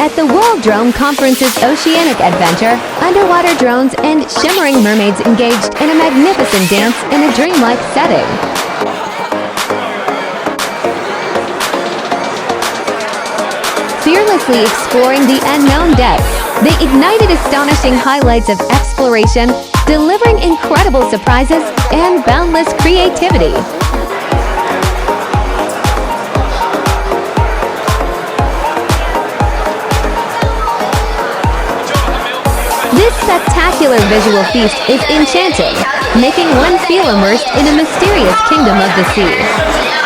At the World Drone Conference's oceanic adventure, underwater drones and shimmering mermaids engaged in a magnificent dance in a dreamlike setting. Fearlessly exploring the unknown depths, they ignited astonishing highlights of exploration, delivering incredible surprises and boundless creativity. This spectacular visual feast is enchanting, making one feel immersed in a mysterious kingdom of the sea.